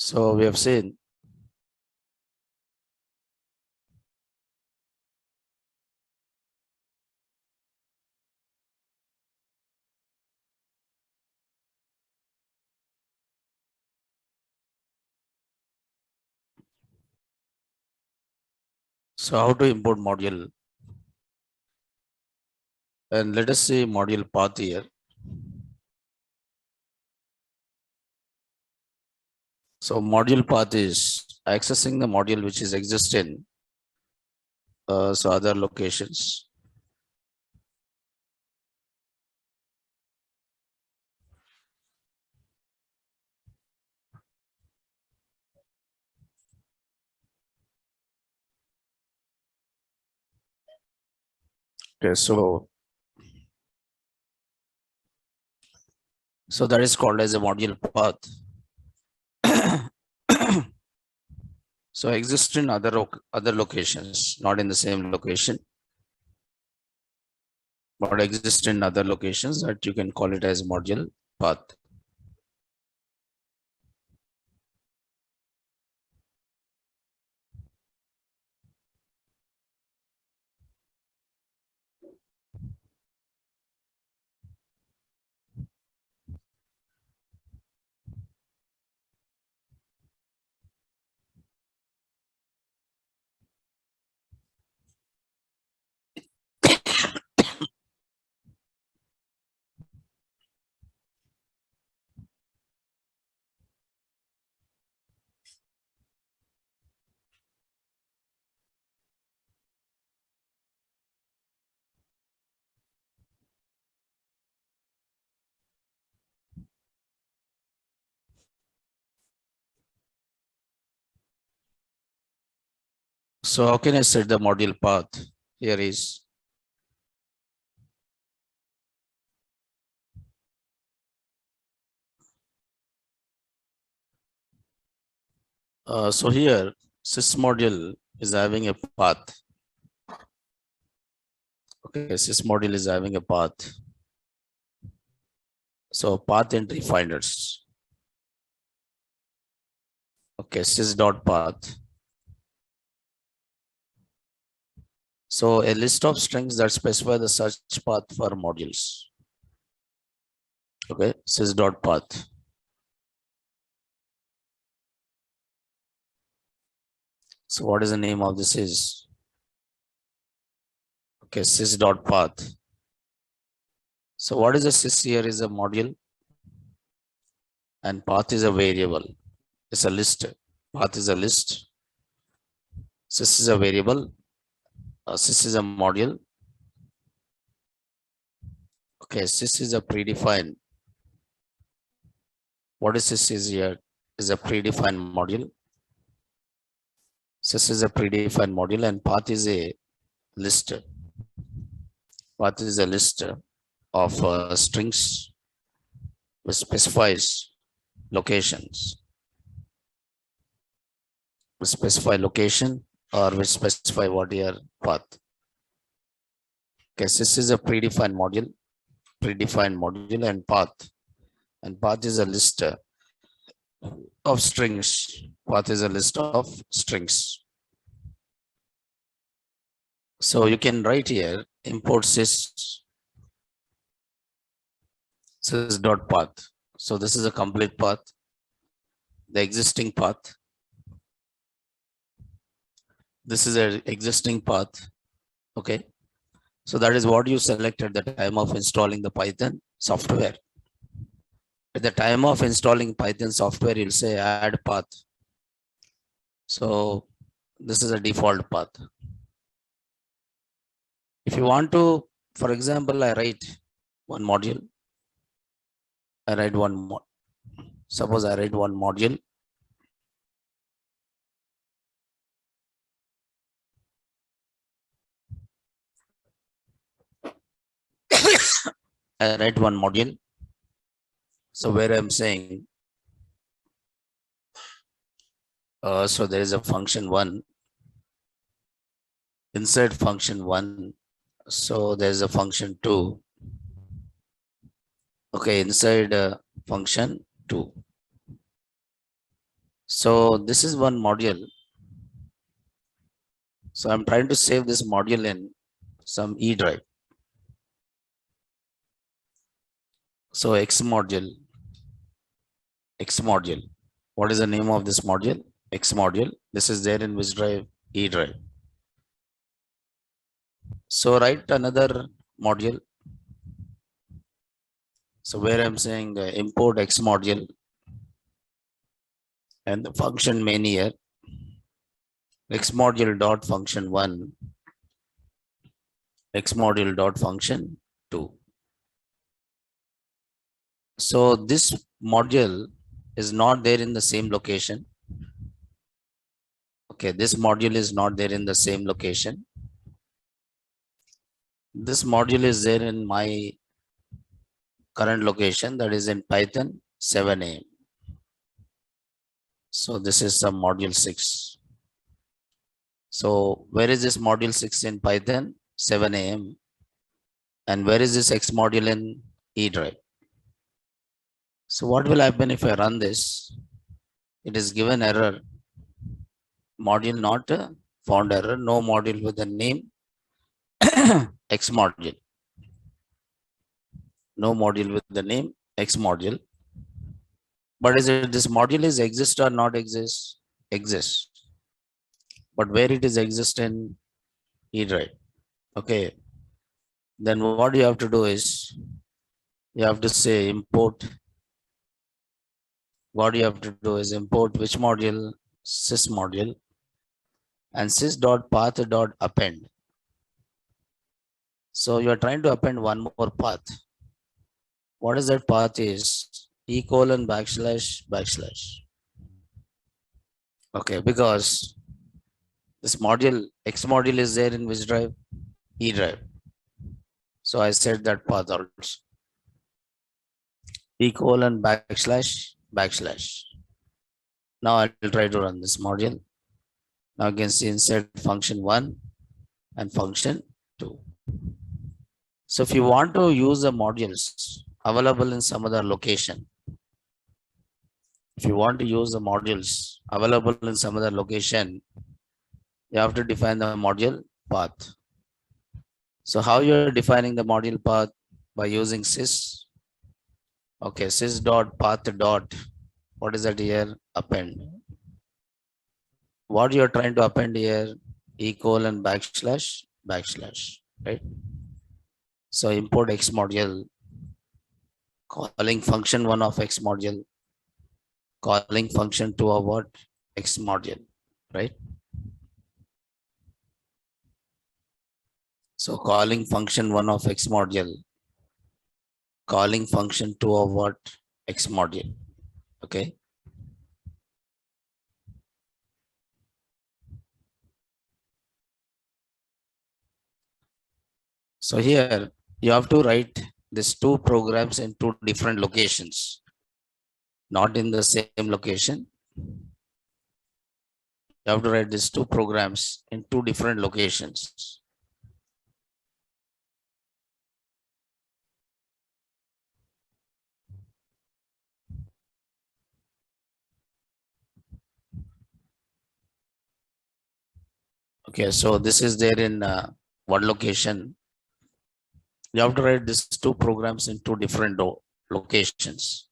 So we have seen how to import module, and let us see module path here. So module path is accessing the module which is existing other locations. Okay, so that is called as a module path. So exist in other locations, not in the same location, but exist in other locations, that you can call it as module path. So how can I set the module path? Here is so here sys module is having a path. Okay, sys module is having a path. So path entry finders. Okay, sys dot path. So a list of strings that specify the search path for modules. Okay, sys dot path. So what is the name of this is? Okay, sys dot path. So what is a sys here is a module, and path is a variable. It's a list. Path is a list. Sys is a variable. Sys is a module. Okay, sys is a predefined. What is sys is here? Is a predefined module. Sys is a predefined module, and path is a list. Path is a list of strings which specifies locations. We specify location, or we specify what your path. Okay, sys is a predefined module, and path is a list of strings. Path is a list of strings. So you can write here import sys dot path. So this is a complete path, the existing path. This is an existing path. Okay, so that is what you select at the time of installing the Python software. At the time of installing Python software, you'll say add path. So this is a default path. If you want to, for example, I write one module. Suppose I write one module. I write one module. So where I'm saying, so there is a function one. Inside function one, so there's a function two. Okay, inside function two. So this is one module. So I'm trying to save this module in some E drive. So X module. What is the name of this module? X module. This is there in which drive? E drive. So write another module. So where I'm saying import X module and the function main here. X module dot function 1, X module dot function 2. So this module is not there in the same location. Okay, this module is not there in the same location. This module is there in my current location, that is in Python 7a. So this is some module 6. So where is this module 6 in Python 7am? And where is this X module in E drive? So what will happen if I run this? It is given error, module not found error, no module with the name X module. No module with the name X module. But is it this module is exist or not exist? Exist. But where it is exist in E drive? Okay. Then what you have to do is you have to say import. What you have to do is import which module? Sys module and sys.path.append. So you are trying to append one more path. What is that path is? E colon backslash. Okay, because this module, X module is there in which drive? E drive. So I set that path also. E colon backslash. Now I will try to run this module. Now you can see inside function 1 and function 2. So if you want to use the modules available in some other location, if you want to use the modules available in some other location, you have to define the module path. So how you're defining the module path? By using sys. Okay, sys dot path dot. What is that here? Append. What you're trying to append here? E colon backslash. Right? So import X module, calling function 1 of X module, calling function 2 of what? X module, right? So calling function 1 of X module, calling function 2 of what? X module, okay? So here you have to write these two programs in two different locations, not in the same location. You have to write these two programs in two different locations. Okay, so this is there in one location. You have to write these two programs in two different locations.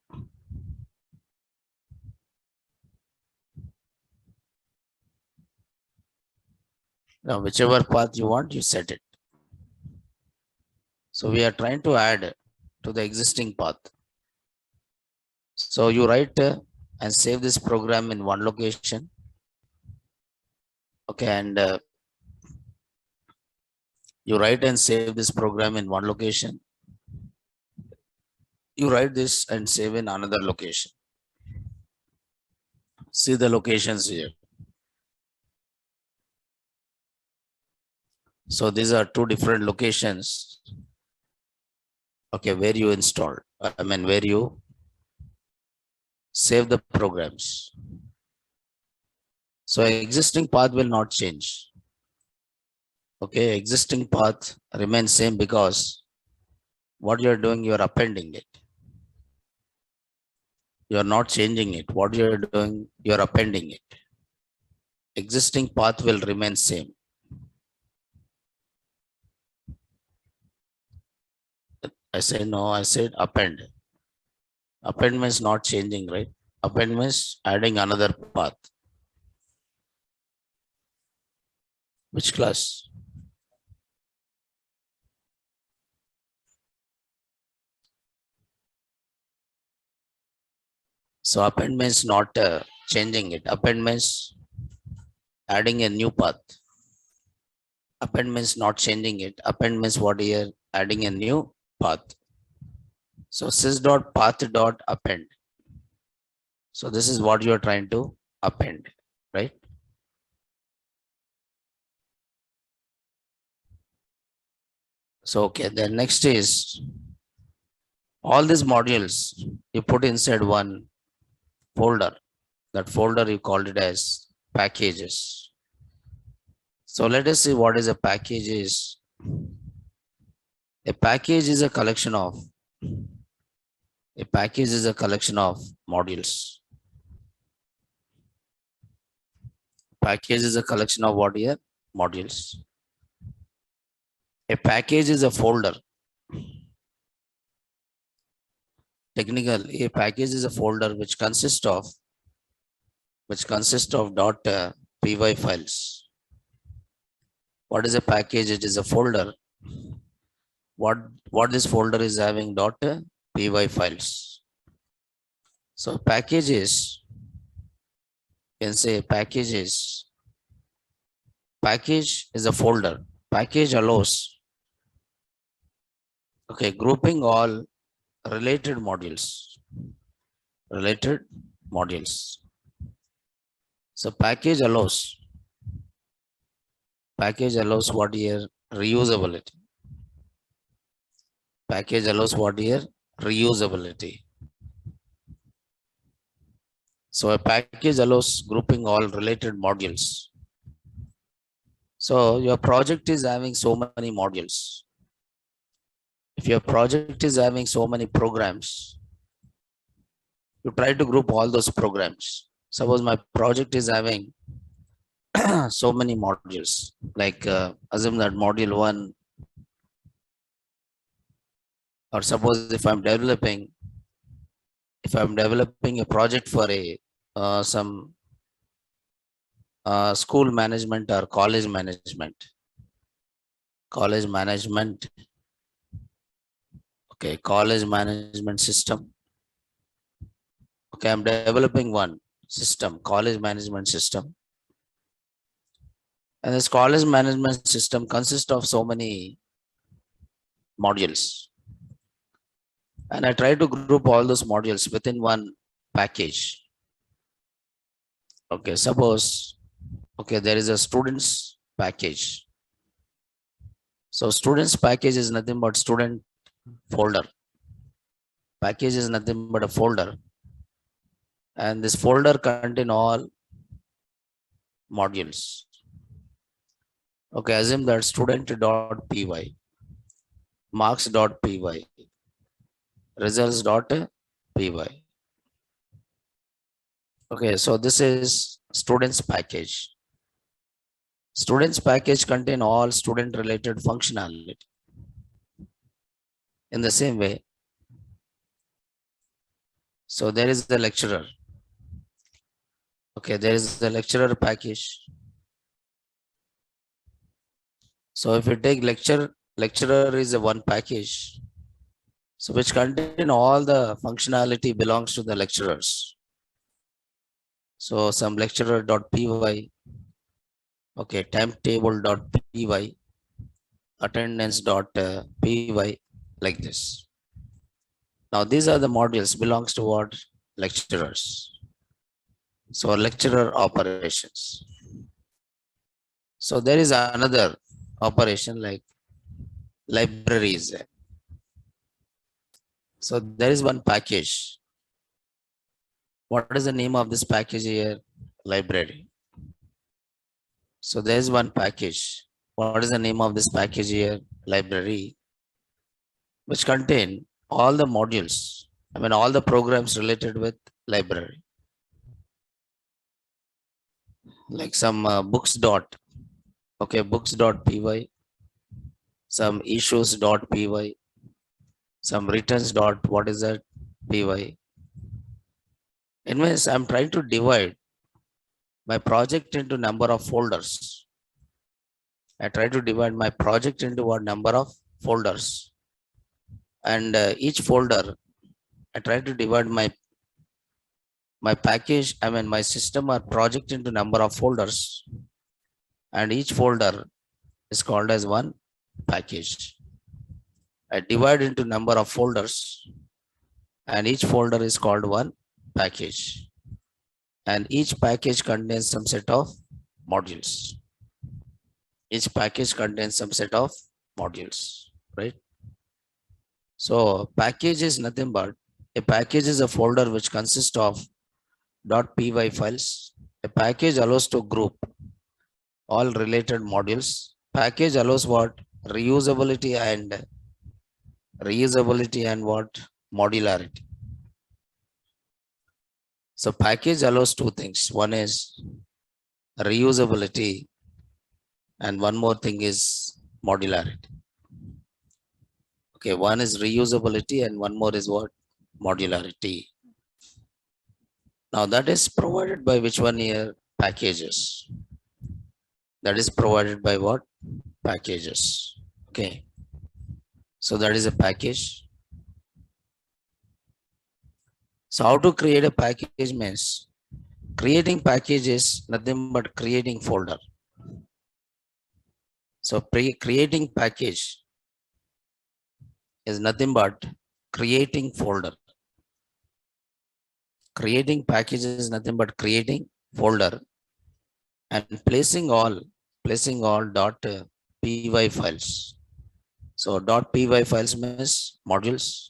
Now, whichever path you want, you set it. So we are trying to add to the existing path. So you write and save this program in one location. Okay, and you write and save this program in one location. You write this and save in another location. See the locations here. So these are two different locations. Okay, where you install, where you save the programs. So existing path will not change. Okay, existing path remains same because what you're doing, you're appending it. You're not changing it. What you're doing, you're appending it. Existing path will remain same. I say no, I said append. Append means not changing, right? Append means adding another path. Which class? So append means not changing it. Append means adding a new path. Append means not changing it. Append means what here? Adding a new path. So sys dot path dot append. So this is what you are trying to append, right? So okay, then next is all these modules you put inside one folder. That folder you called it as packages. So let us see what is a package is. A package is a collection of modules. Package is a collection of what here? Modules. A package is a folder. Technically, a package is a folder which consists of .py files. What is a package? It is a folder. What this folder is having .py files. So packages, you can say package is a folder. Package allows grouping all related modules. So package allows what here? Reusability. Package allows what here? Reusability. So a package allows grouping all related modules. So your project is having so many modules. If your project is having so many programs, you try to group all those programs. Suppose my project is having so many modules, like assume that module 1, or suppose if I'm developing a project for a some school management or college management. College management system. Okay, I'm developing one system, college management system. And this college management system consists of so many modules. And I try to group all those modules within one package. Okay, suppose, there is a students package. So students package is nothing but student folder. Package is nothing but a folder. And this folder contain all modules. Okay, assume that student.py, marks.py, results.py. Okay, so this is students package. Students package contain all student related functionality. In the same way, so there is the lecturer. Okay, there is the lecturer package. So if you take lecturer is a one package, so which contain all the functionality belongs to the lecturers. So some lecturer.py, okay, timetable.py, attendance.py, like this. Now these are the modules belongs to what? Lecturers. So lecturer operations. So there is another operation like libraries. So there is one package. What is the name of this package here? Library. So there is one package. What is the name of this package here? Library, which contain all the modules. I mean, all the programs related with library, like some books dot, okay, books dot py, some issues dot py, some returns dot what is that py. Anyways, I'm trying to divide my project into number of folders. I try to divide my project into what number of folders, and each folder I try to divide my package, I mean my system or project into number of folders, and each folder is called as one package. I divide into number of folders, and each folder is called one package, and each package contains some set of modules. Each package contains some set of modules, right? So package is nothing but a package is a folder which consists of .py files. A package allows to group all related modules. Package allows what? Reusability and what? Modularity. So package allows two things. One is reusability, and one more thing is modularity. Okay, one is reusability and one more is what? Modularity. Now that is provided by which one here? Packages. That is provided by what? Packages. Okay. So that is a package. So how to create a package means creating package is nothing but creating folder. So creating package is nothing but creating folder. Creating package is nothing but creating folder and placing all .py files. So .py files means modules,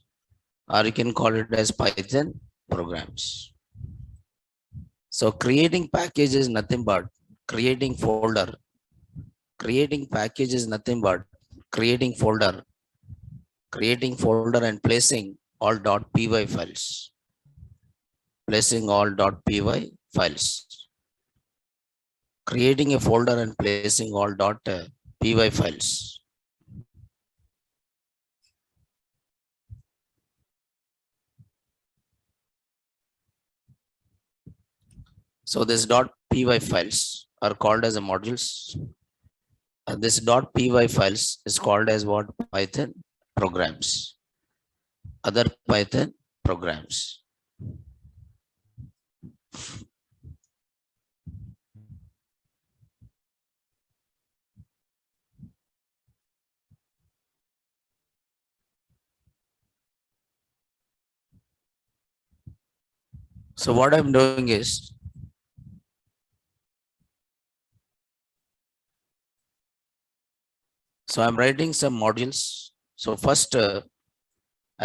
or you can call it as Python programs. So creating package is nothing but creating folder. Creating package is nothing but creating folder and placing all .py files. Placing all .py files. Creating a folder and placing all .py files. So this .py files are called as a modules. This .py files is called as what? Python programs. Other Python programs. So what I'm doing is I'm writing some modules. So first I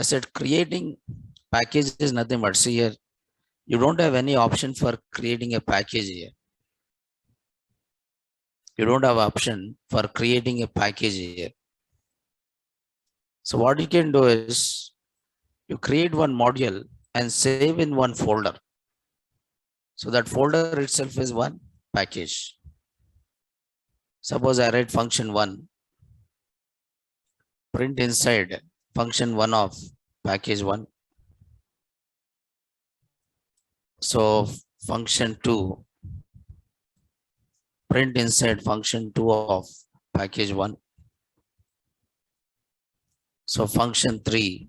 said creating package is nothing but, see here, you don't have any option for creating a package here. You don't have option for creating a package here. So what you can do is you create one module and save in one folder. So that folder itself is one package. Suppose I write function 1, print inside function 1 of package 1. So function 2, print inside function 2 of package 1. So function 3,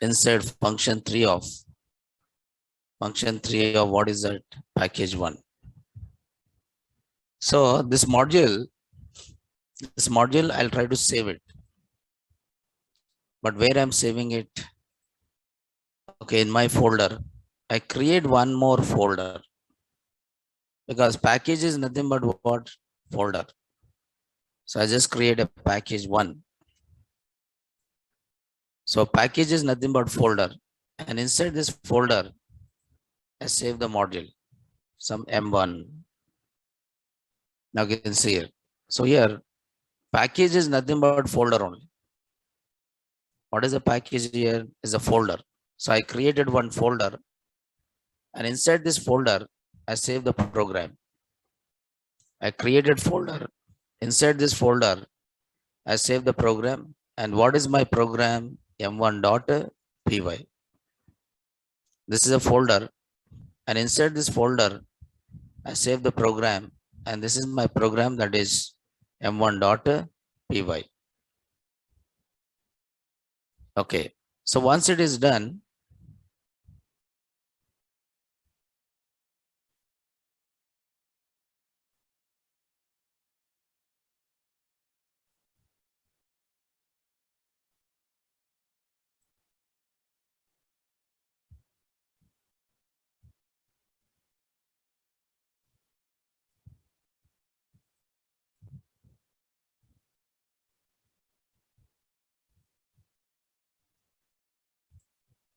inside function 3 of what is that? Package 1. So this module I'll try to save it. But where I'm saving it? Okay, in my folder, I create one more folder because package is nothing but what? Folder. So I just create a package 1. So package is nothing but folder, and inside this folder, I save the module, some M1. Now you can see here. So here, package is nothing but folder only. What is a package here? Is a folder. So I created one folder, and inside this folder, I save the program. I created folder. Inside this folder, I save the program. And what is my program? m1.py. This is a folder, and inside this folder, I save the program, and this is my program, that is m1.py. Okay. So once it is done,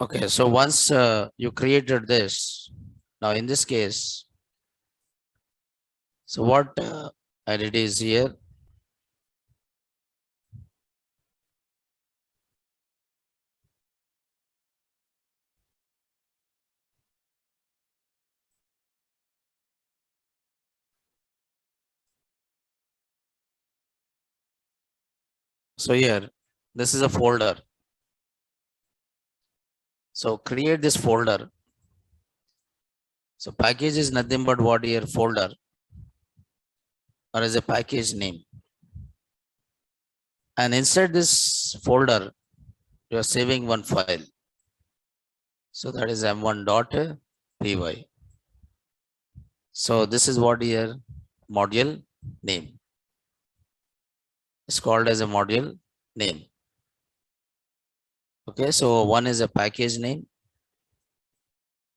okay. So once you created this, now in this case, so what I did is here. So here, this is a folder. So create this folder. So package is nothing but what here, folder, or as a package name. And inside this folder, you are saving one file. So that is m1.py. So this is what here, module name. It's called as a module name. Okay, so one is a package name.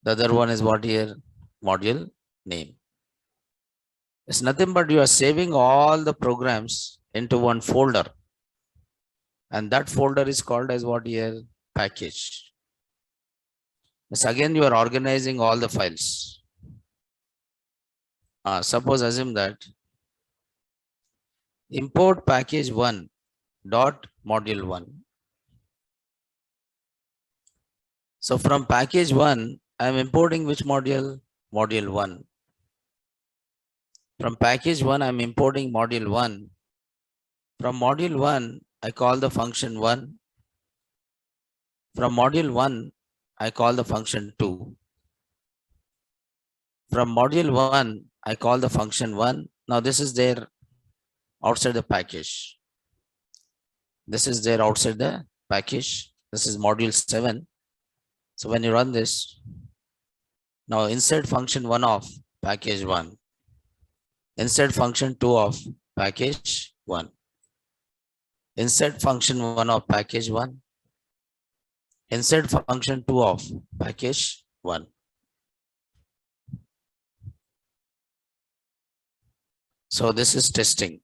The other one is what here, module name. It's nothing but you are saving all the programs into one folder. And that folder is called as what here, package. So again, you are organizing all the files. Suppose assume that import package 1 dot module 1. So from package 1, I am importing which module? Module 1. From package 1, I am importing module 1. From module 1, I call the function 1. From module 1, I call the function 2. From module 1, I call the function 1. Now this is there outside the package. This is there outside the package. This is module 7. So when you run this, now inside function 1 of package 1, inside function 2 of package 1, inside function 1 of package 1, inside function 2 of package 1. So this is testing.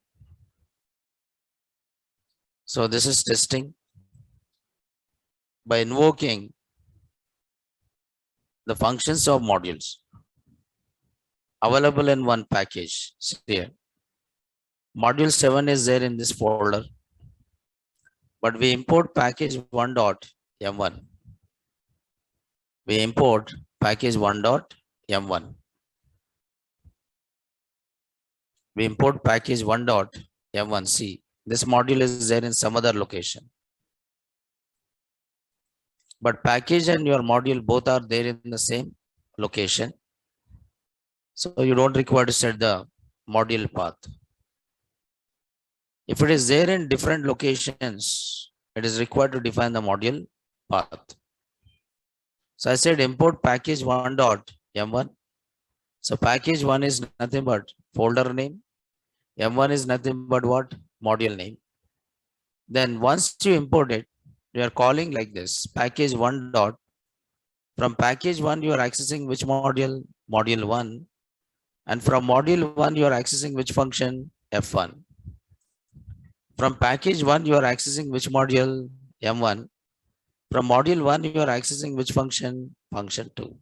So this is testing by invoking the functions of modules available in one package. See here. Module 7 is there in this folder, but we import package 1.m1. We import package 1.m1. We import package 1.m1. See, this module is there in some other location. But package and your module both are there in the same location. So you don't require to set the module path. If it is there in different locations, it is required to define the module path. So I said import package 1.m1. So package 1 is nothing but folder name. M1 is nothing but what? Module name. Then once you import it, you are calling like this, package 1 dot. From package 1, you are accessing which module? Module 1. And from module 1, you are accessing which function? F1. From package 1, you are accessing which module? M1. From module 1, you are accessing which function? Function 2.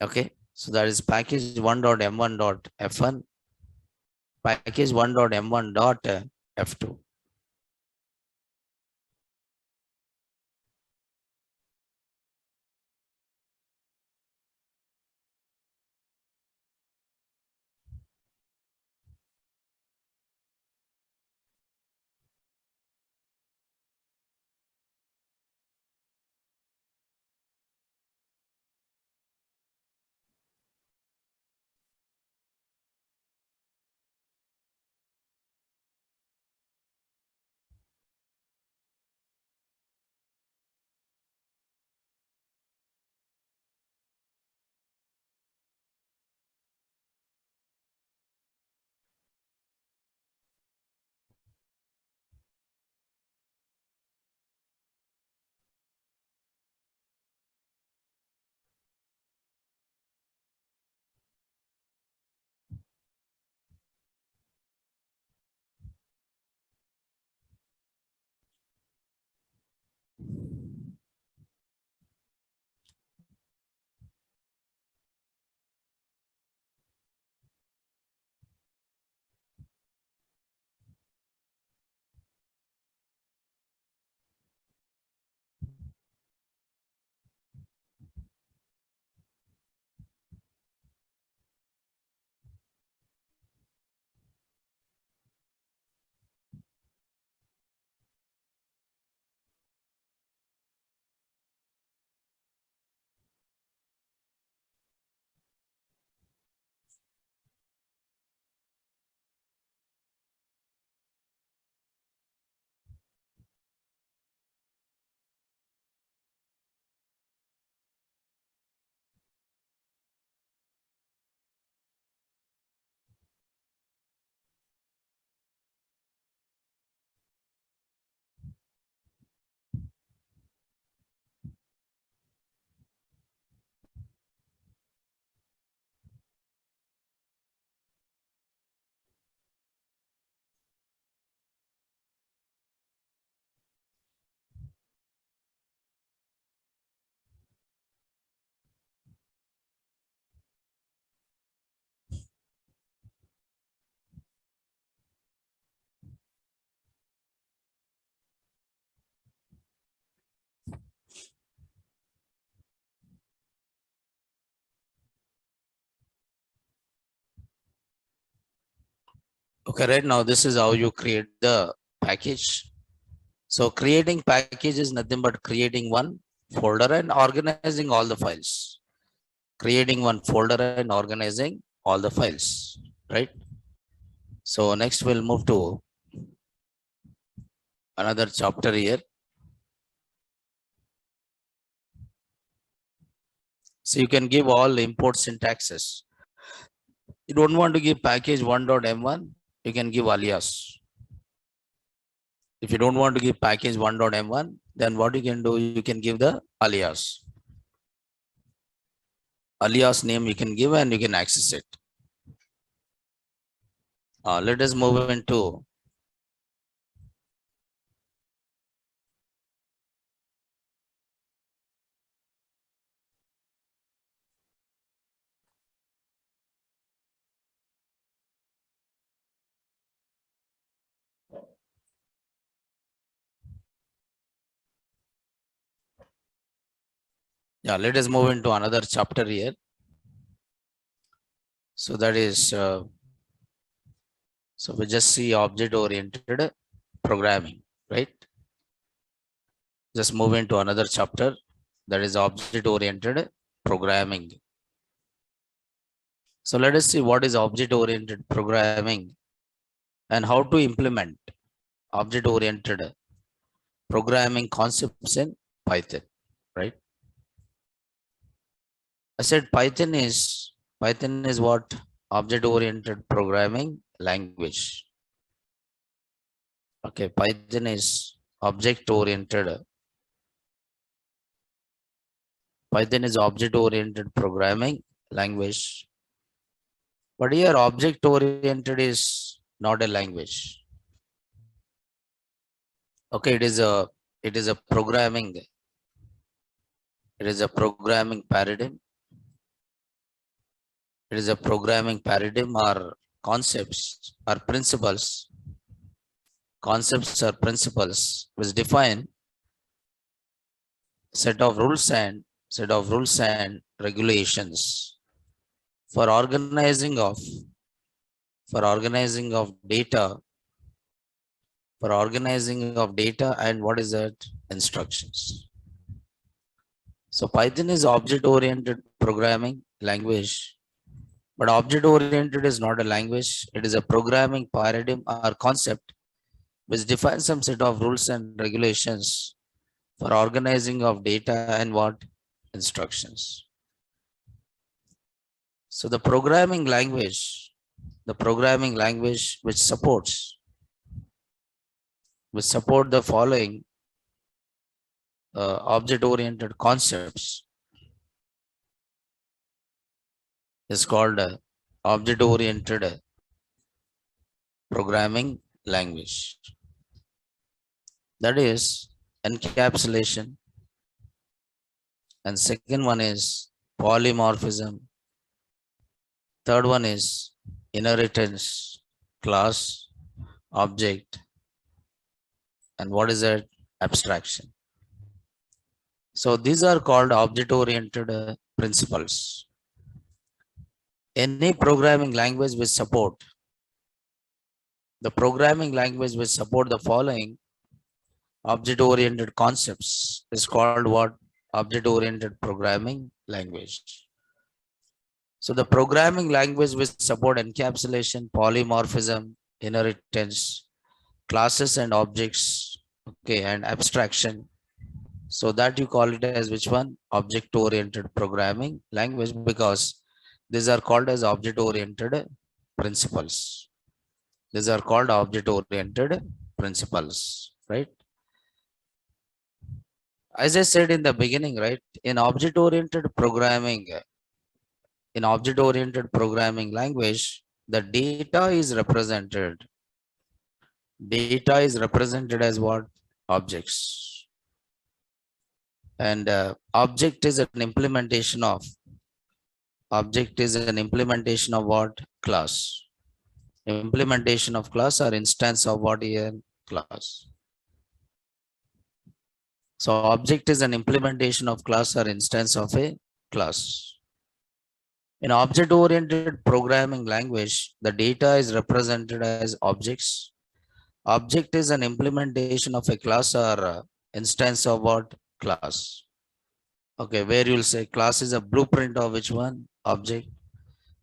Okay. So that is package 1.m1.f1, package 1.m1.f2. Okay, right now this is how you create the package. So creating package is nothing but creating one folder and organizing all the files. Creating one folder and organizing all the files, right? So next we'll move to another chapter here. So you can give all import syntaxes. You don't want to give package 1.m1, you can give alias. If you don't want to give package 1.m1, then what you can do, you can give the alias. Alias name you can give and you can access it. Let us move into let us move into another chapter here. So that is so we just see object oriented programming, right? Just move into another chapter, that is object oriented programming. So let us see what is object oriented programming and how to implement object oriented programming concepts in Python, right? I said Python is what? Object oriented programming language. Okay, Python is object oriented. Python is object oriented programming language. But here object oriented is not a language. Okay, it is a programming. It is a programming paradigm. It is a programming paradigm or concepts or principles. Concepts or principles which define set of rules and regulations for organizing of data and what is that? Instructions. So Python is object oriented programming language, but object oriented is not a language. It is a programming paradigm or concept which defines some set of rules and regulations for organizing of data and what? Instructions. So the programming language which support the following object oriented concepts is called object oriented programming language. That is encapsulation, and second one is polymorphism. Third one is inheritance, class, object, and what is that? Abstraction. So these are called object oriented principles. Any programming language will support the following object oriented concepts is called what? Object oriented programming language. So the programming language will support encapsulation, polymorphism, inheritance, classes and objects, okay, and abstraction. So that you call it as which one? Object oriented programming language, because these are called as object oriented principles. These are called object oriented principles, right? As I said in the beginning, right? In object oriented programming language, the data is represented. Data is represented as what? Objects. And object is an implementation of what? Class. Implementation of class or instance of what here? Class. So object is an implementation of class or instance of a class. In object-oriented programming language, the data is represented as objects. Object is an implementation of a class or instance of what class. Okay, where you'll say class is a blueprint of which one object,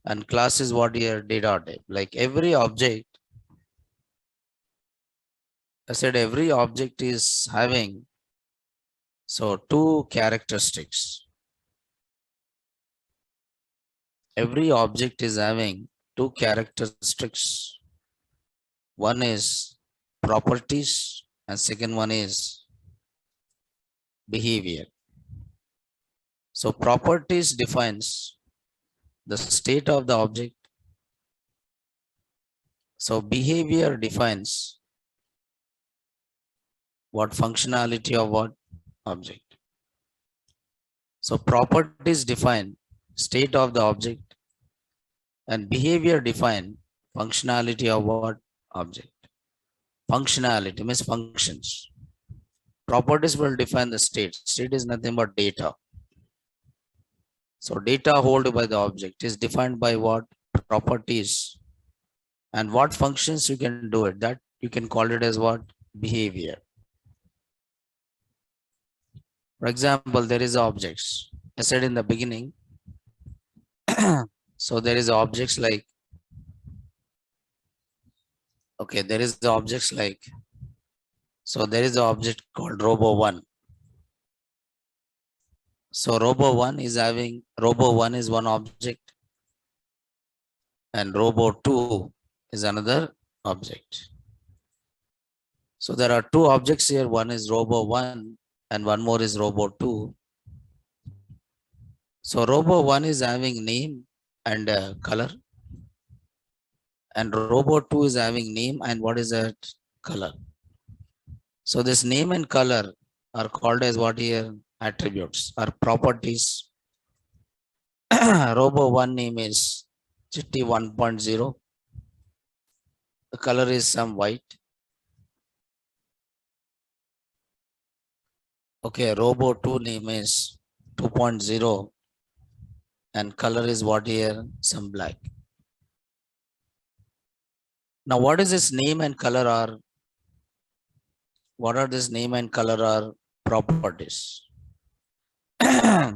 and class is what your data type. Like every object, I said every object is having so two characteristics. Every object is having two characteristics. One is properties and second one is behavior. So properties defines the state of the object. So behavior defines what functionality of what object. So properties define state of the object and behavior define functionality of what object. Functionality means functions. Properties will define the state. State is nothing but data. So data held by the object is defined by what properties and what functions you can do it. That you can call it as what behavior. For example, there is objects. I said in the beginning. So there is objects like, okay, there is the objects like, so there is the object called robo1. So robo1 is having, robo1 is one object and robo2 is another object. So there are two objects here. One is robo1 and one more is robo2. So robo1 is having name and color, and robo2 is having name and what is that color. So this name and color are called as what here attributes or properties. Robo1 name is Chitti 1.0. The color is some white. Okay, Robo2 name is 2.0 and color is what here some black. Now what is this name and color are? What are this name and color are properties?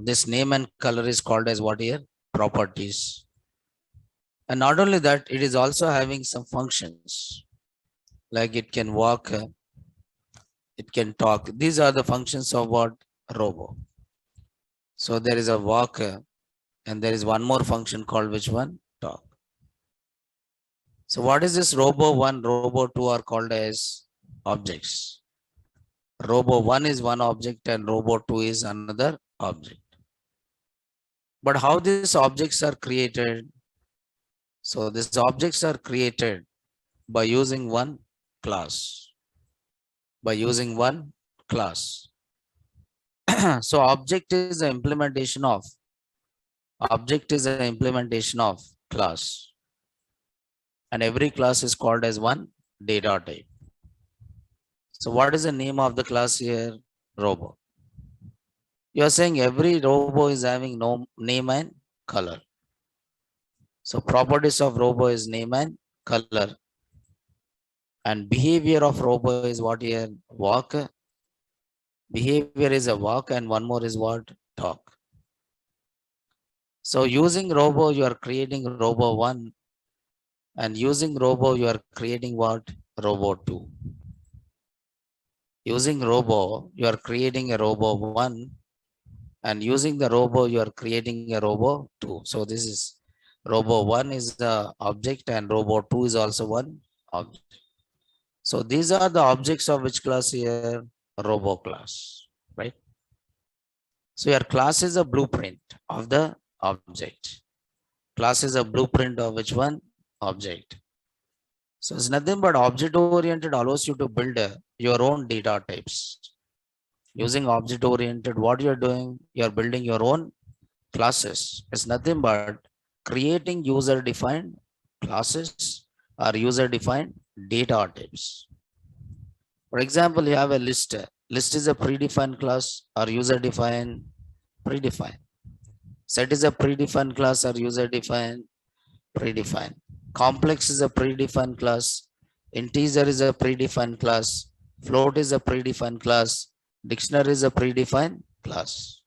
This name and color is called as what here properties. And not only that, it is also having some functions like it can walk, it can talk. These are the functions of what robo. So there is a walk and there is one more function called which one talk. So what is this robo1, robo2 are called as objects. Robo1 is one object and robo2 is another object. But how these objects are created? So these objects are created by using one class. By using one class. So object is the implementation of class. And every class is called as one data type. So what is the name of the class here? Robo. You are saying every robo is having no name and color. So properties of robo is name and color. And behavior of robo is what here? Walk. Behavior is a walk and one more is what? Talk. So using robo, you are creating robo 1 and using robo, you are creating what? Robo 2. Using robo, you are creating a robo 1 and using the robo, you are creating a robo 2. So this is robo 1 is the object and robo 2 is also one object. So these are the objects of which class here? Robo class, right? So your class is a blueprint of the object. Class is a blueprint of which one? Object. So it's nothing but object oriented allows you to build your own data types. Using object oriented, what you're doing, you're building your own classes. It's nothing but creating user defined classes or user defined data types. For example, you have a list. List is a predefined class or user defined predefined. Set is a predefined class or user defined? Predefined. Complex is a predefined class. Integer is a predefined class. Float is a predefined class. Dictionary is a predefined class.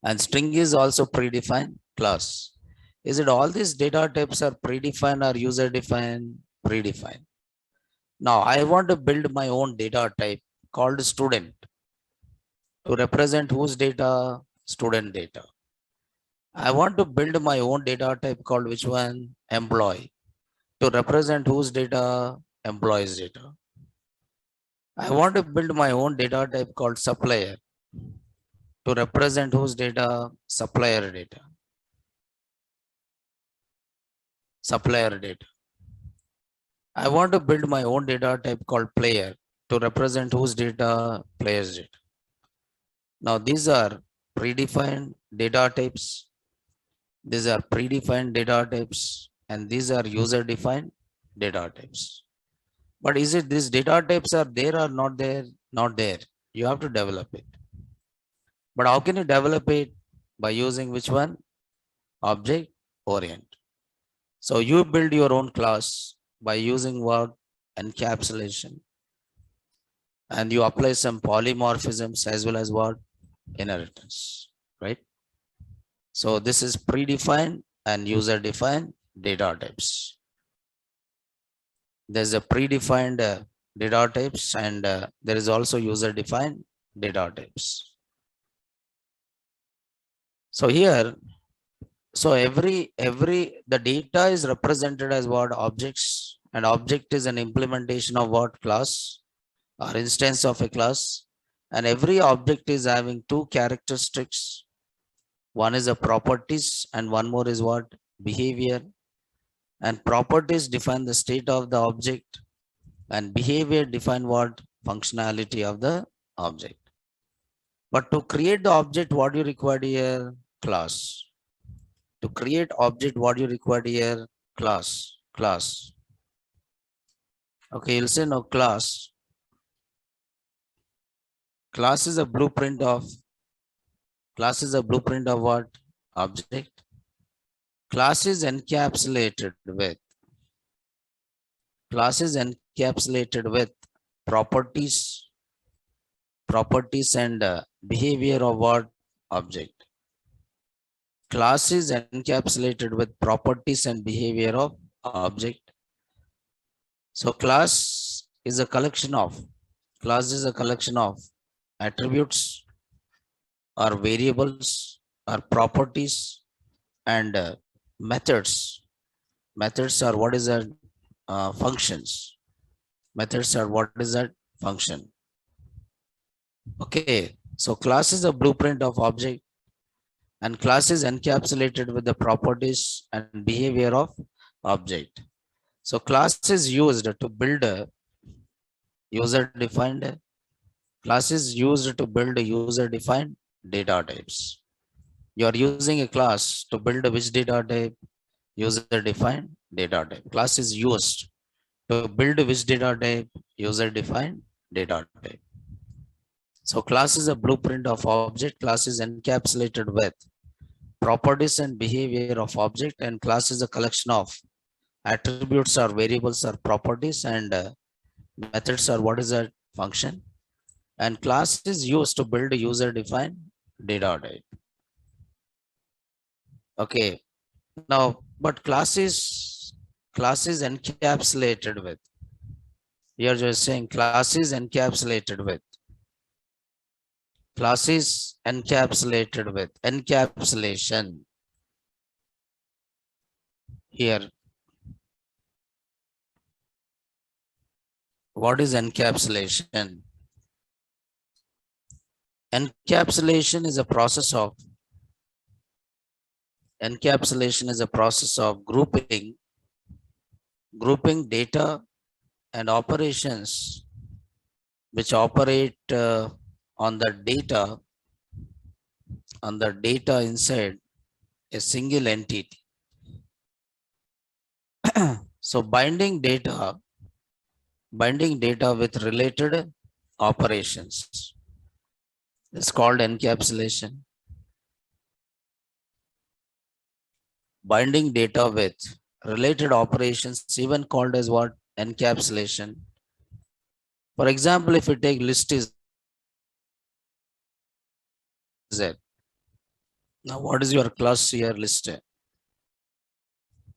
And string is also predefined class. Is it all these data types are predefined or user defined? Predefined. Now I want to build my own data type called student to represent whose data? Student data. I want to build my own data type called which one? Employee to represent whose data? Employee's data. I want to build my own data type called supplier to represent whose data? Supplier data. Supplier data. I want to build my own data type called player to represent whose data? Player's data. Now these are predefined data types. These are predefined data types and these are user defined data types. But is it these data types are there or not there? Not there. You have to develop it. But how can you develop it? By using which one? Object orient. So you build your own class by using what? Encapsulation. And you apply some polymorphisms as well as what? Inheritance. Right? So this is predefined and user defined data types. There's a predefined data types and there is also user defined data types. So here, so every the data is represented as what? Objects, and object is an implementation of what? Class or instance of a class, and every object is having two characteristics. One is a properties and one more is what? Behavior. And properties define the state of the object and behavior define what? Functionality of the object. But to create the object, what you require here? Class. To create object, what you require here? Class. Class. Okay, you'll say no. Class. Class is a blueprint of what? Object. Class is encapsulated with properties and behavior of what? Object. Class is encapsulated with properties and behavior of object. So class is a collection of attributes or variables or properties and methods. Methods are what is that? Functions. Methods are what is that? Function. Okay, so class is a blueprint of object and class is encapsulated with the properties and behavior of object. So class is used to build a user defined data types. You are using a class to build which data type? User defined data type. Class is used to build which data type? User defined data type. So class is a blueprint of object. Class is encapsulated with properties and behavior of object, and class is a collection of attributes or variables or properties and methods or what is that? Function. And class is used to build a user defined data type. Okay. Now, but class is encapsulated with. You're just saying class is encapsulated with. Class is encapsulated with. Encapsulation. Here. What is encapsulation? Encapsulation is a process of grouping data and operations which operate on the data inside a single entity. So binding data with related operations is called encapsulation. binding data with related operations, even called as what? Encapsulation. For example, if we take list is Z. Now, what is your class here list?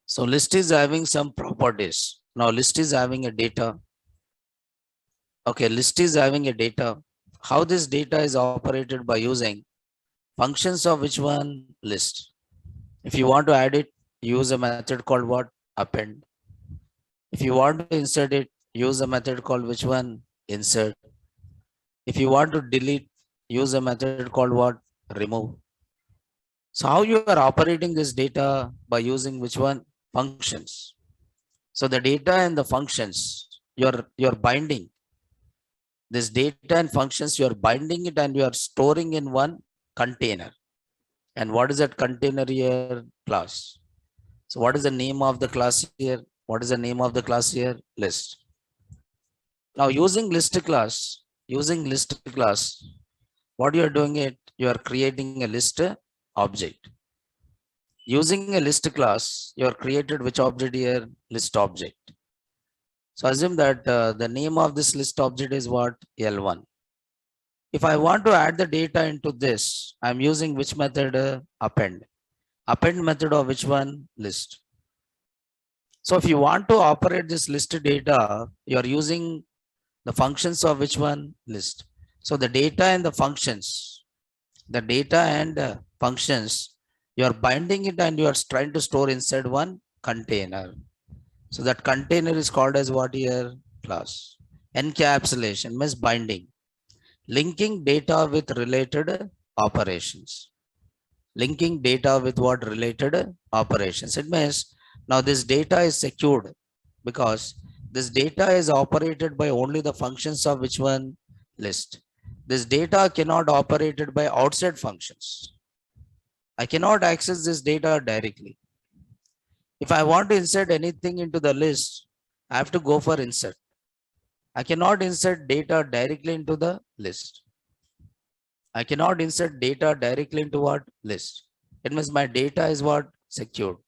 So list is having some properties. Now list is having a data. Okay, list is having a data. How this data is operated by using functions of which one? List. If you want to add it, use a method called what? Append. If you want to insert it, use a method called which one? Insert. If you want to delete, use a method called what? Remove. So how you are operating this data by using which one? Functions. So the data and the functions, you're binding this data and functions, you're binding it and you are storing in one container. And what is that container here? Class. So what is the name of the class here? What is the name of the class here? List. Now using list class, what you are doing it, you are creating a list object. Using a list class, you are created which object here? List object. So assume that the name of this list object is what? L1. If I want to add the data into this, I'm using which method? Append. Append method of which one? List. So if you want to operate this list data, you're using the functions of which one? List. So the data and the functions, you're binding it and you're trying to store inside one container. So that container is called as what here? Class. Encapsulation means binding. Linking data with related operations. Linking data with what? Related operations. It means now this data is secured because this data is operated by only the functions of which one? List. This data cannot operated by outside functions. I cannot access this data directly. If I want to insert anything into the list, I have to go for insert. I cannot insert data directly into the list. I cannot insert data directly into what? List. It means my data is what? Secured.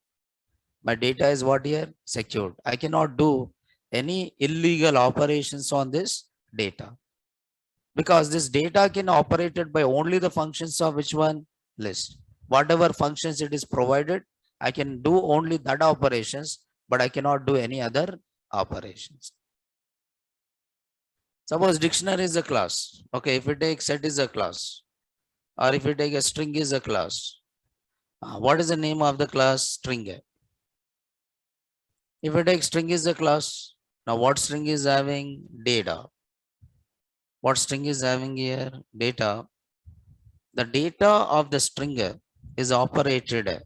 My data is what here? Secured. I cannot do any illegal operations on this data because this data can operated by only the functions of which one? List. Whatever functions it is provided, I can do only that operations, but I cannot do any other operations. Suppose dictionary is a class. Okay, if we take set is a class, or if we take a string is a class, what is the name of the class? String. If we take string is a class, now what string is having? Data. What string is having here? Data. The data of the string is operated,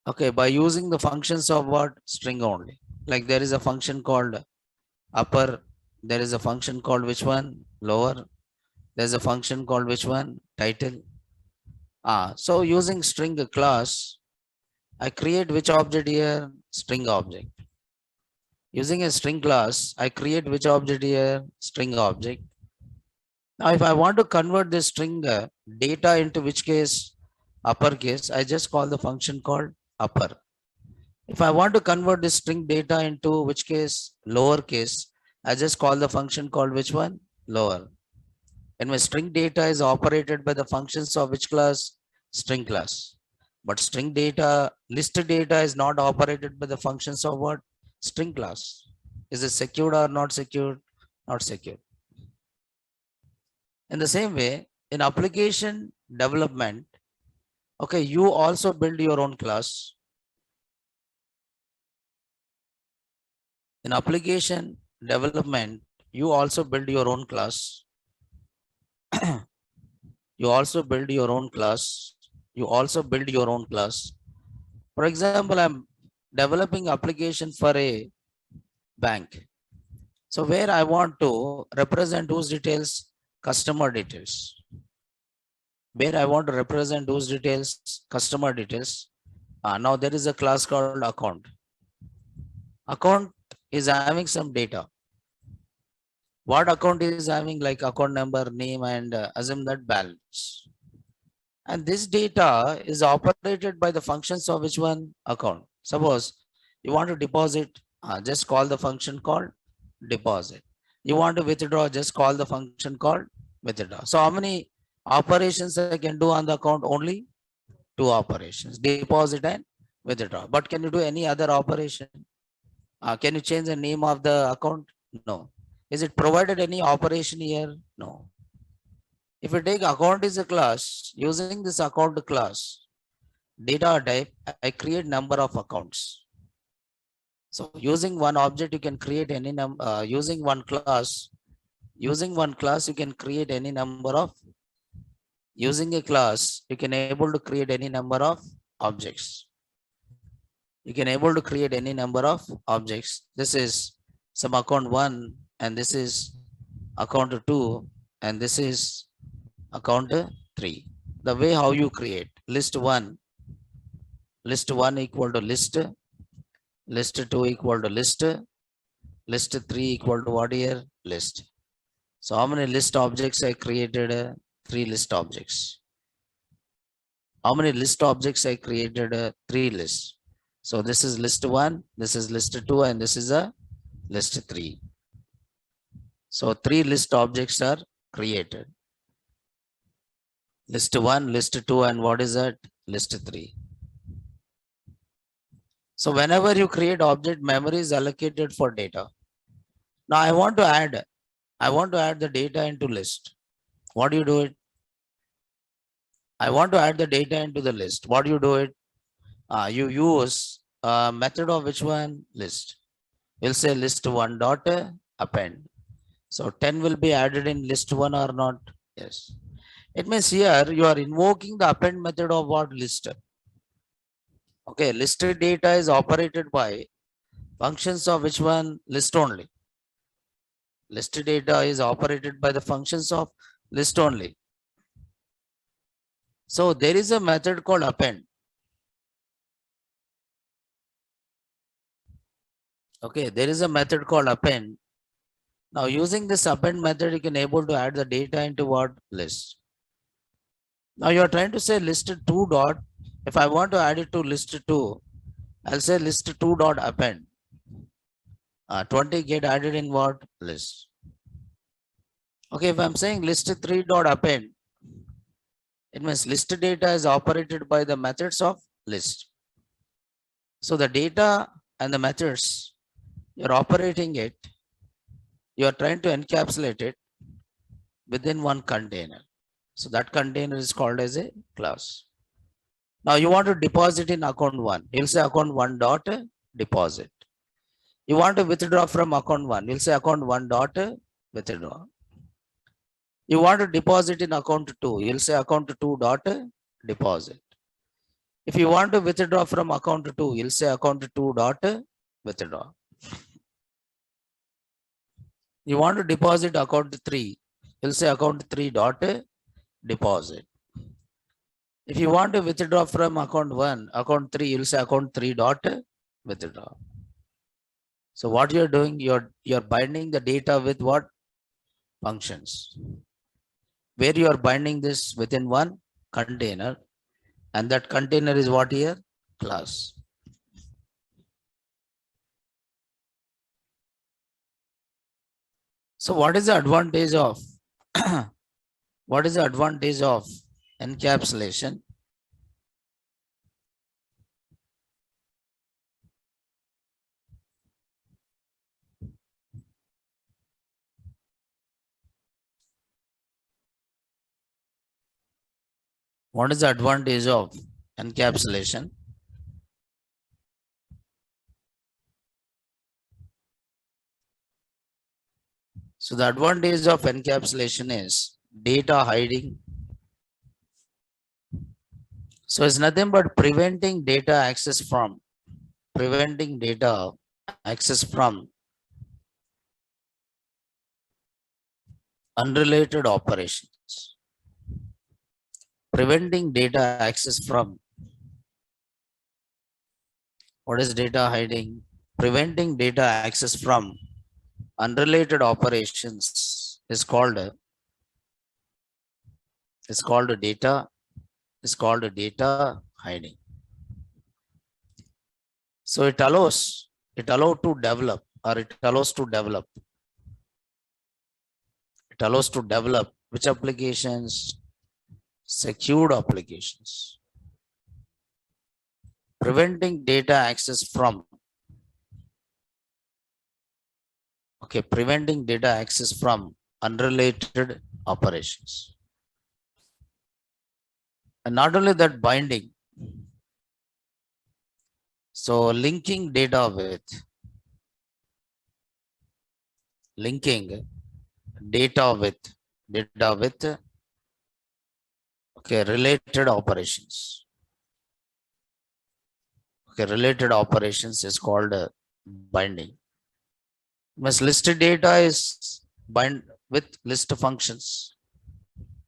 okay, by using the functions of what? String only. Like there is a function called upper, there is a function called which one? Lower. There's a function called which one? Title. So using string class, I create which object here? String object. Using a string class, I create which object here? String object. Now, if I want to convert this string data into which case? Uppercase, I just call the function called upper. If I want to convert this string data into which case? Lowercase, I just call the function called which one? Lower. And my string data is operated by the functions of which class? String class. But string data, list data is not operated by the functions of what? String class. Is it secured or not secured? Not secured. In the same way, in application development, okay, you also build your own class. In application development, you also build your own class. You also build your own class. You also build your own class. For example, I'm developing application for a bank. So where I want to represent whose details? Customer details. Where I want to represent those details? Customer details. Now there is a class called account. Account is having some data. What account is having? Like account number, name, and assume that balance. And this data is operated by the functions of which one account. Suppose you want to deposit, just call the function called deposit. You want to withdraw, just call the function called withdraw. So how many operations I can do on the account? Only two operations, deposit and withdraw. But can you do any other operation? Can you change the name of the account? No. Is it provided any operation here? No. If you take account is a class, using this account class, data type, I create number of accounts. So using one object, you can create any number, using one class, you can create any number of, using a class, you can able to create any number of objects. You can able to create any number of objects. This is some account one, and this is account two, and this is account three. The way how you create list one equal to list 2 equal to list 3 equal to what here? List. So how many list objects I created? 3 list objects. How many list objects I created? 3 lists. So this is list 1, this is list 2, and this is a list 3. So 3 list objects are created. List 1, list 2, and what is that? List 3. So whenever you create object, memory is allocated for data. Now I want to add the data into list. What do you do it? I want to add the data into the list. What do you do it? You use a method of which one? List. We'll say list 1 dot append. So 10 will be added in list 1 or not? Yes. It means here you are invoking the append method of what? List. Okay, listed data is operated by functions of which one? List only. Listed data is operated by the functions of list only. So there is a method called append. Okay, there is a method called append. Now using this append method, you can able to add the data into what? List. Now you are trying to say list 2 dot. If I want to add it to list 2, I'll say list 2 dot append. 20 get added in what? List. Okay, if I'm saying list 3 dot append, it means list data is operated by the methods of list. So the data and the methods, you're operating it, you are trying to encapsulate it within one container. So that container is called as a class. Now you want to deposit in account 1. You'll say account 1 dot deposit. You want to withdraw from account 1. You'll say account 1 dot withdraw. You want to deposit in account 2. You'll say account 2 dot deposit. If you want to withdraw from account 2, you'll say account 2 dot withdraw. You want to deposit account 3, you'll say account 3 dot deposit. If you want to withdraw from account 1, account 3, you'll say account 3 dot withdraw. So what you're doing, you're binding the data with what? Functions. Where you are binding this within one container, and that container is what here? Class. So what is the advantage of what is the advantage of encapsulation? What is the advantage of encapsulation? So the advantage of encapsulation is data hiding. So it's nothing but preventing data access from unrelated operations. Preventing data access from, what is data hiding? Preventing data access from unrelated operations is called data is called data hiding. So it allows to develop, or it allows to develop which applications? Secured applications, preventing data access from, preventing data access from unrelated operations. And not only that, binding, so linking data with related operations. Related operations is called binding. Must listed data is bind with list functions.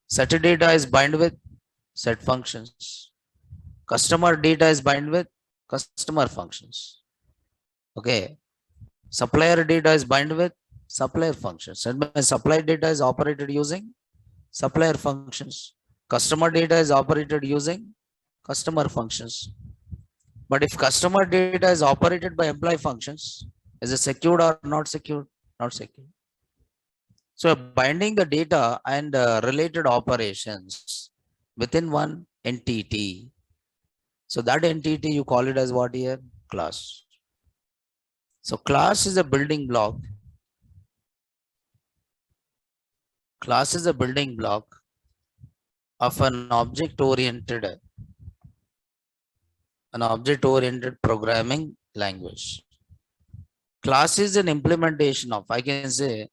Set data is bind with set functions. Customer data is bind with customer functions. Okay. Supplier data is bind with supplier functions. And my supply data is operated using supplier functions. Customer data is operated using customer functions. But if customer data is operated by employee functions, is it secured or not secured? Not secured. So binding the data and related operations within one entity. So that entity you call it as what here? Class. So class is a building block. Class is a building block of an object-oriented programming language. Class is an implementation of, I can say,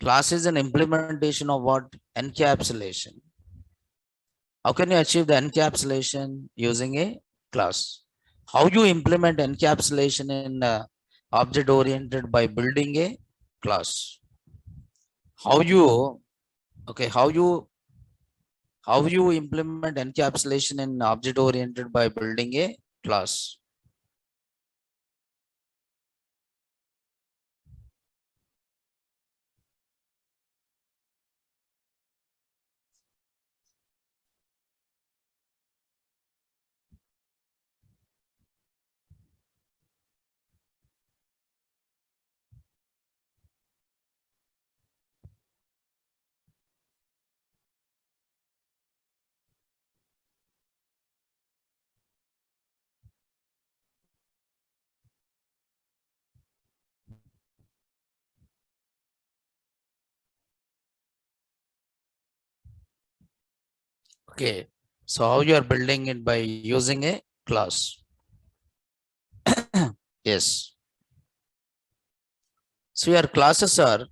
class is an implementation of what? Encapsulation. How can you achieve the encapsulation? Using a class. How you implement encapsulation in object oriented? By building a class. How you implement encapsulation in object oriented? By building a class. Okay. So how you are building it? By using a class. Yes. So your classes are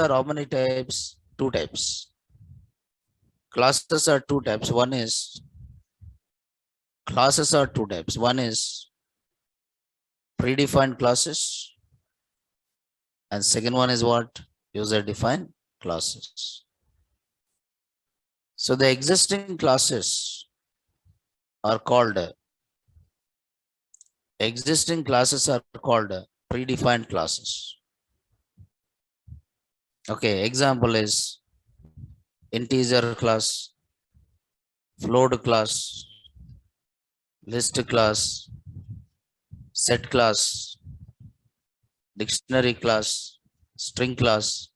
how many types? Two types. Classes are two types. One is predefined classes, and second one is what? User defined classes. So the existing classes are called predefined classes. Okay, example is integer class, float class, list class, set class, dictionary class, string class.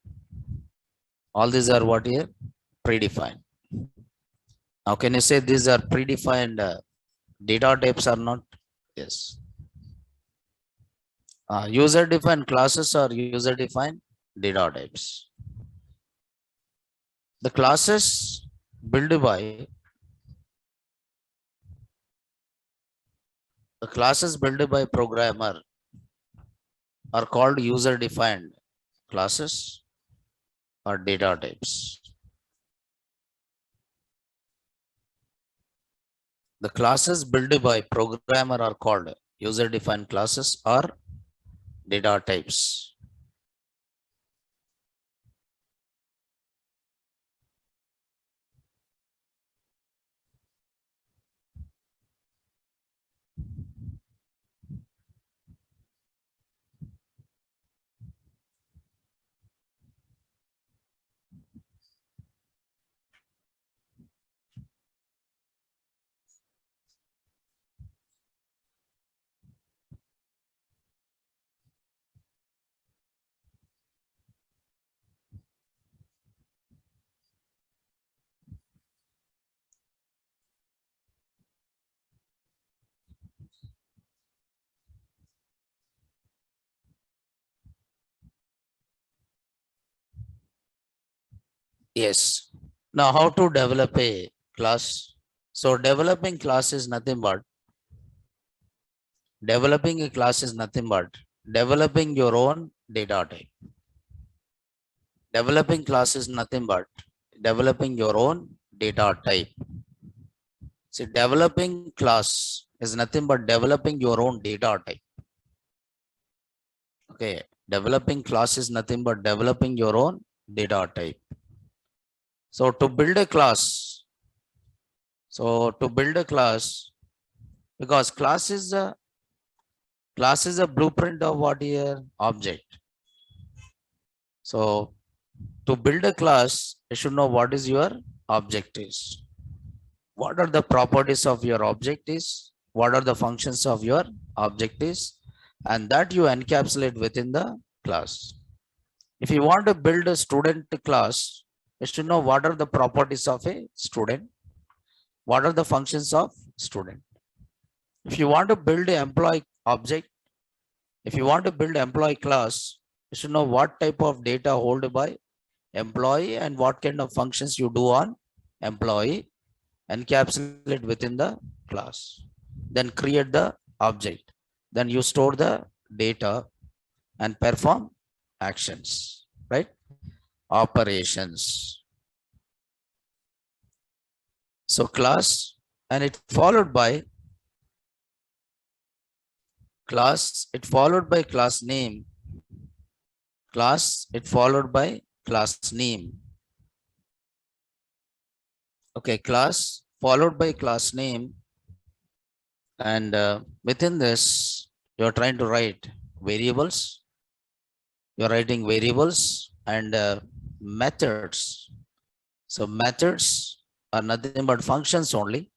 All these are what here? Predefined. Now can you say these are predefined data types or not? Yes. User defined classes or user defined data types. The classes built by programmer are called user defined classes or data types. The classes built by programmer are called user defined classes or data types. Yes. Now, how to develop a class? So developing class is nothing but developing your own data type. Developing class is nothing but developing your own data type. See, developing class is nothing but developing your own data type. Okay, developing class is nothing but developing your own data type. So to build a class, because class is a blueprint of what your object. So to build a class, you should know what is your object is. What are the properties of your object is? What are the functions of your object is? And that you encapsulate within the class. If you want to build a student class, you should know what are the properties of a student. What are the functions of student? If you want to build an employee object, if you want to build employee class, you should know what type of data hold by employee and what kind of functions you do on employee, encapsulate within the class. Then create the object. Then you store the data and perform actions, right? Operations. So class, and it followed by class, it followed by class name. Class, it followed by class name. Okay, class followed by class name. And within this, you're trying to write variables. You're writing variables and methods. So methods are nothing but functions only.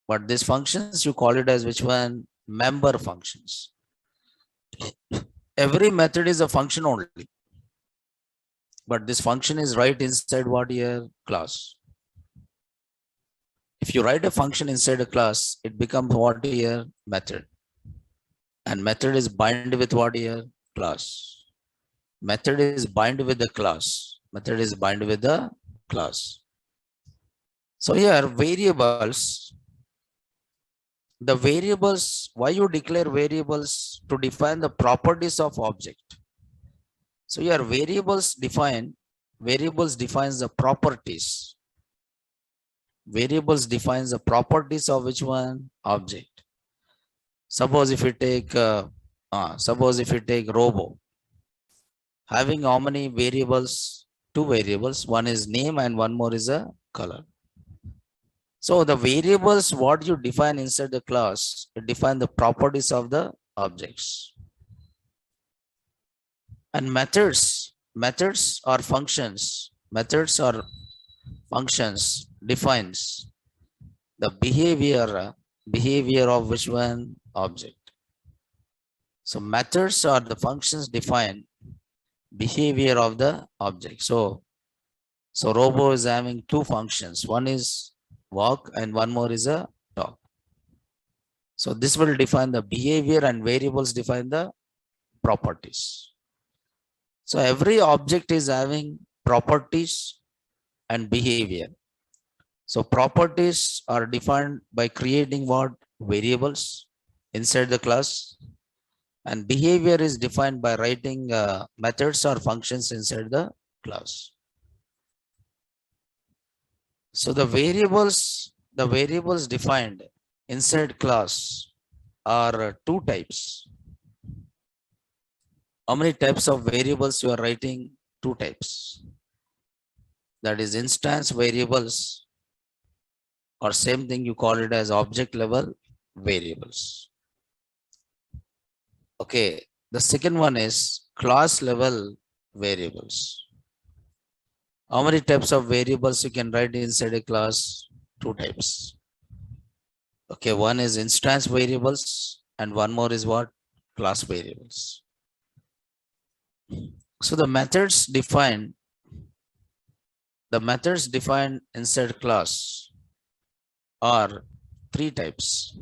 But these functions, you call it as which one? Member functions. Every method is a function only. But this function is right inside what your class. If you write a function inside a class, it becomes what your method. And method is bind with what your class. Method is bind with the class. Method is bind with the class. So here variables, the variables, why you declare variables? To define the properties of object. So here variables defines the properties. Variables defines the properties of which one? Object. Suppose if you take robo, having how many variables? Two variables. One is name and one more is a color. So the variables what you define inside the class, it define the properties of the objects. And methods or functions. Methods or functions defines the behavior of which one? Object. So methods or the functions define behavior of the object. So robo is having two functions. One is walk and one more is a talk. So this will define the behavior and variables define the properties. So every object is having properties and behavior. So properties are defined by creating what? Variables inside the class. And behavior is defined by writing methods or functions inside the class. So the variables defined inside class are two types. How many types of variables you are writing? Two types. That is instance variables, or same thing you call it as object level variables. Okay, the second one is class level variables. How many types of variables you can write inside a class? Two types. Okay, one is instance variables and one more is what? Class variables. So the methods defined inside class are three types.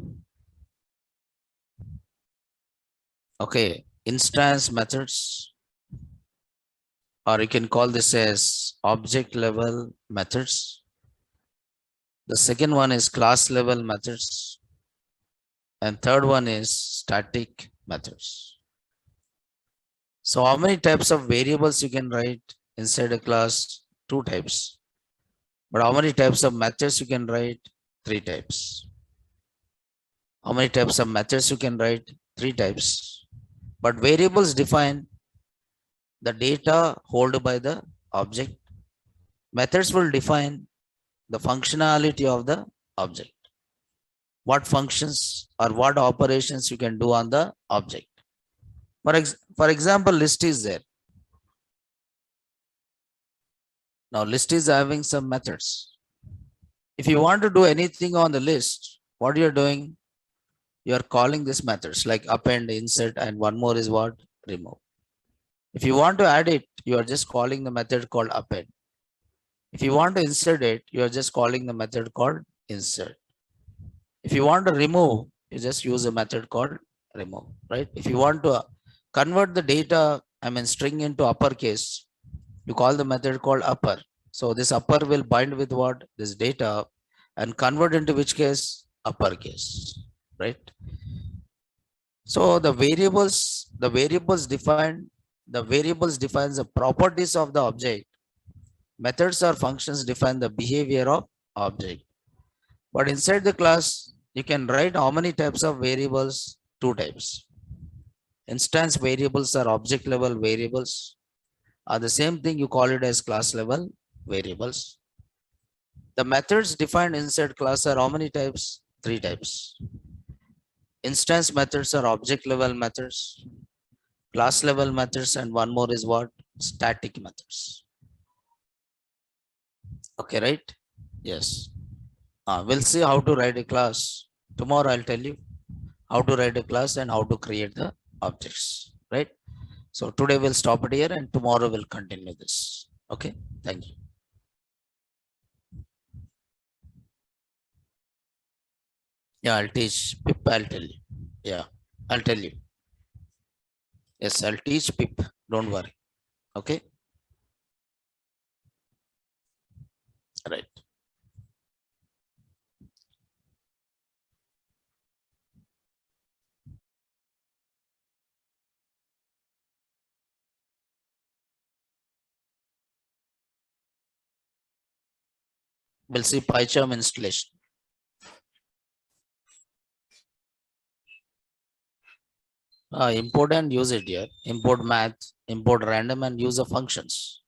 Okay, instance methods, or you can call this as object level methods. The second one is class level methods. And third one is static methods. So how many types of variables you can write inside a class? Two types. But how many types of methods you can write? Three types. How many types of methods you can write? Three types. But variables define the data held by the object. Methods will define the functionality of the object. What functions or what operations you can do on the object. For example, list is there. Now list is having some methods. If you want to do anything on the list, what you're doing, you're calling these methods like append, insert, and one more is what? Remove. If you want to add it, you are just calling the method called append. If you want to insert it, you are just calling the method called insert. If you want to remove, you just use a method called remove, right? If you want to convert the data, string into uppercase, you call the method called upper. So this upper will bind with what? This data and convert into which case? Uppercase, right? So the variables defines the properties of the object. Methods or functions define the behavior of object. But inside the class, you can write how many types of variables? Two types. Instance variables or object level variables are the same thing, you call it as class level variables. The methods defined inside class are how many types? Three types. Instance methods are object level methods, class level methods, and one more is what? Static methods. Okay, right? Yes. We'll see how to write a class. Tomorrow I'll tell you how to write a class and how to create the objects, right? So today we'll stop it here and tomorrow we'll continue this. Okay, thank you. Yeah, I'll teach Pip, I'll tell you. Yeah, I'll tell you. Yes, I'll teach Pip. Don't worry. Okay. Right. We'll see PyCharm installation. Import and use it here. Import math, import random, and use the functions.